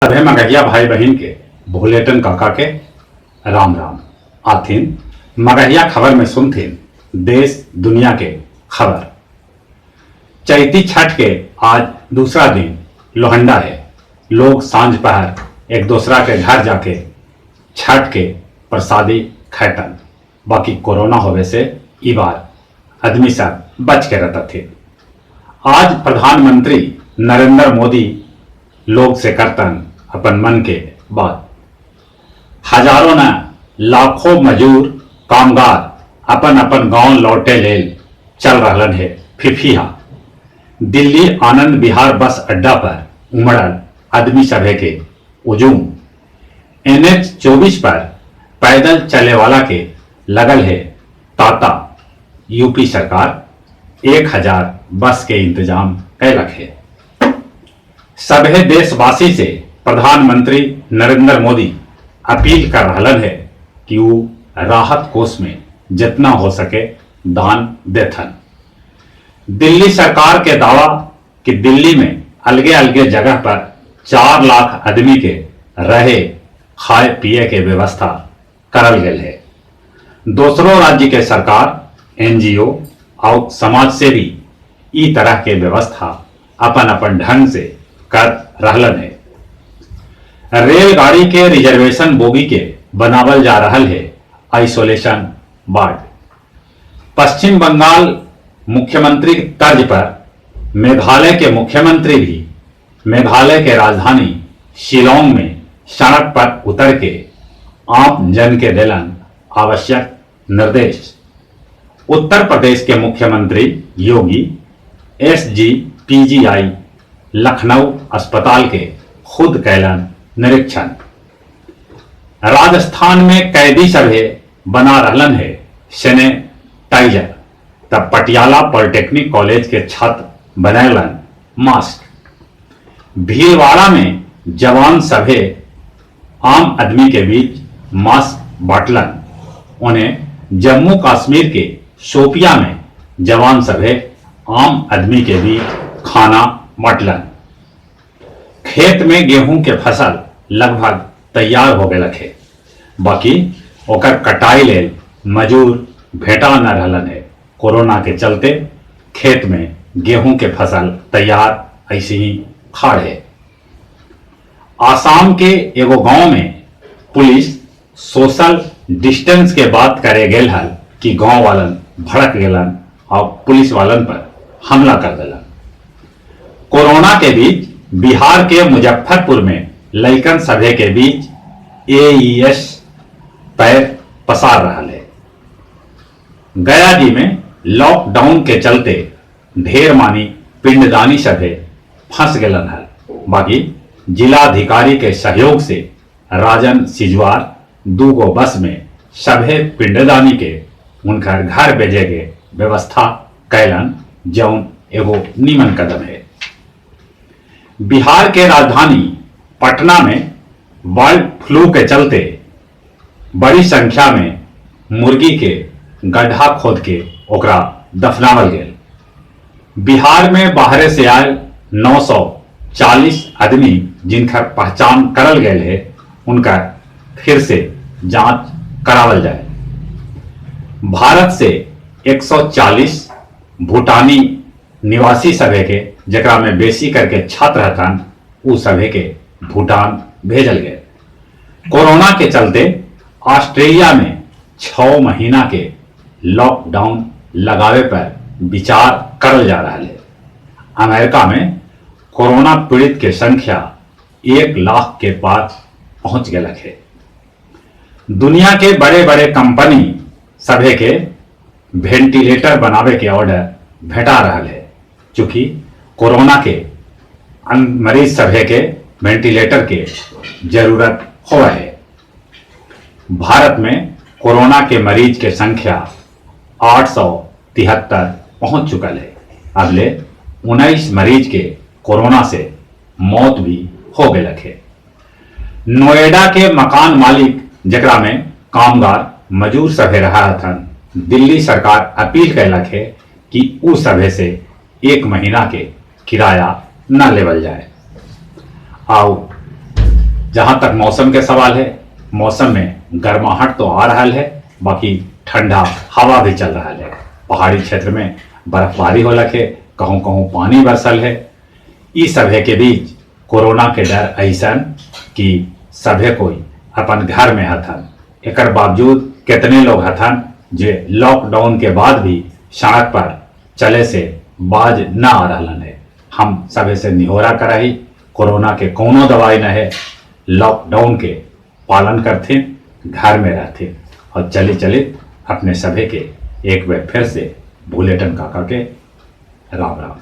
सभे मगहिया भाई बहन के भोलेटन काका के राम राम आथिन। मगहिया खबर में सुनथिन देश दुनिया के खबर। चैती छठ के आज दूसरा दिन लोहंडा है। लोग सांझ पहर एक दूसरा के घर जाके छठ के प्रसादी खैतन। बाकी कोरोना होवे से ई बार आदमी सब बच के रहता थे। आज प्रधानमंत्री नरेंद्र मोदी लोग से करतन अपन मन के बात। हजारों न लाखों मजूर कामगार अपन अपन गांव लौटे लेल चल रहलन है फिफिया। दिल्ली आनंद विहार बस अड्डा पर उमड़ल आदमी सभे के उजूम। NH 24 पर पैदल चले वाला के लगल है ताता। यूपी सरकार 1000 बस के इंतजाम कैलक है। सभे देशवासी से प्रधानमंत्री नरेंद्र मोदी अपील कर रहलन है कि वो राहत कोष में जितना हो सके दान देथन। दिल्ली सरकार के दावा कि दिल्ली में अलगे अलगे जगह पर 4 लाख आदमी के रहे खाए पिए के व्यवस्था करल गेल है। दूसरों राज्य के सरकार NGO और समाज सेवी ई तरह के व्यवस्था अपन अपन ढंग से कर रहलन है। रेलगाड़ी के रिजर्वेशन बोगी के बनावल जा रहल है आइसोलेशन वार्ड। पश्चिम बंगाल मुख्यमंत्री की तर्ज पर मेघालय के मुख्यमंत्री भी मेघालय के राजधानी शिलोंग में सड़क पर उतर के आम जन के दिलन आवश्यक निर्देश। उत्तर प्रदेश के मुख्यमंत्री योगी SGPGI लखनऊ अस्पताल के खुद कैलन निरीक्षण। राजस्थान में कैदी सभे बना रहलन है सैनिटाइजर। तब पटियाला पॉलिटेक्निक कॉलेज के छात्र बनैलन मास्क। भीलवाड़ा में जवान सभे आम आदमी के बीच मास्क बांटलन। उन्हें जम्मू कश्मीर के शोपिया में जवान सभे आम आदमी के बीच खाना बांटलन। खेत में गेहूं के फसल लगभग तैयार हो गए है। बाकी ओकर कटाई लेल मजूर भेटा न रहलन है। कोरोना के चलते खेत में गेहूं के फसल तैयार ऐसे ही खाड़ है। आसाम के एगो गांव में पुलिस सोशल डिस्टेंस के बात करे गेल हल कि गांव वालन भड़क गेलन और पुलिस वालन पर हमला कर दिलन। कोरोना के बीच बिहार के मुजफ्फरपुर में लइकन सभे के बीच AES पैर पसार रहा है। गया जी में लॉकडाउन के चलते ढेर मानी पिंडदानी सभे फंस गेलन है। बाकी जिलाधिकारी के सहयोग से राजन सिजवार 2 बस में सभे पिंडदानी के उनका घर भेजे के व्यवस्था कैलन, जौन एगो नीमन कदम है। बिहार के राजधानी पटना में बर्ड फ्लू के चलते बड़ी संख्या में मुर्गी के गड्ढा खोद के ओकरा दफनावल गेल। बिहार में बाहरे से आए 940 आदमी जिनका पहचान करल गए है, उनका फिर से जांच करावल जाए। भारत से 140 भूटानी निवासी सभे के जकरा में बेसी करके छात्र हतन उ सभे के भूटान भेजल गए। कोरोना के चलते ऑस्ट्रेलिया में 6 महीना के लॉकडाउन लगावे पर विचार करल जा रहा है। अमेरिका में कोरोना पीड़ित के संख्या 1 लाख के पास पहुंच गए है। दुनिया के बड़े बड़े कंपनी सभे के वेंटिलेटर बनावे के ऑर्डर भेटा रहा है। चूंकि कोरोना के मरीज सभे के वेंटिलेटर के जरूरत हो है। भारत में कोरोना के मरीज के संख्या 873 पहुंच चुका है। अगले 19 मरीज के कोरोना से मौत भी हो गए है। नोएडा के मकान मालिक जकरा में कामगार मजूर सभे रहा था, दिल्ली सरकार अपील कैलक है कि उ सभे से 1 महीना के किराया न लेवल जाए। आओ जहां तक मौसम के सवाल है, मौसम में गर्माहट तो आ रहा है, बाकी ठंडा हवा भी चल रहा है। पहाड़ी क्षेत्र में बर्फबारी हो लगे, कहूँ कहूँ पानी बरसल है। इस सभे के बीच कोरोना के डर ऐसन कि सभे कोई अपन घर में हथन। एकर बावजूद कितने लोग हथन जे लॉकडाउन के बाद भी सड़क पर चले से बाज न आ रहलन है। हम सभे से निहोरा करही, कोरोना के कोनो दवाई न है, लॉकडाउन के पालन करथिन, घर में रहथिन और चली चली अपने सभे के एक बार फिर से बुलेटिन काका के राम राम।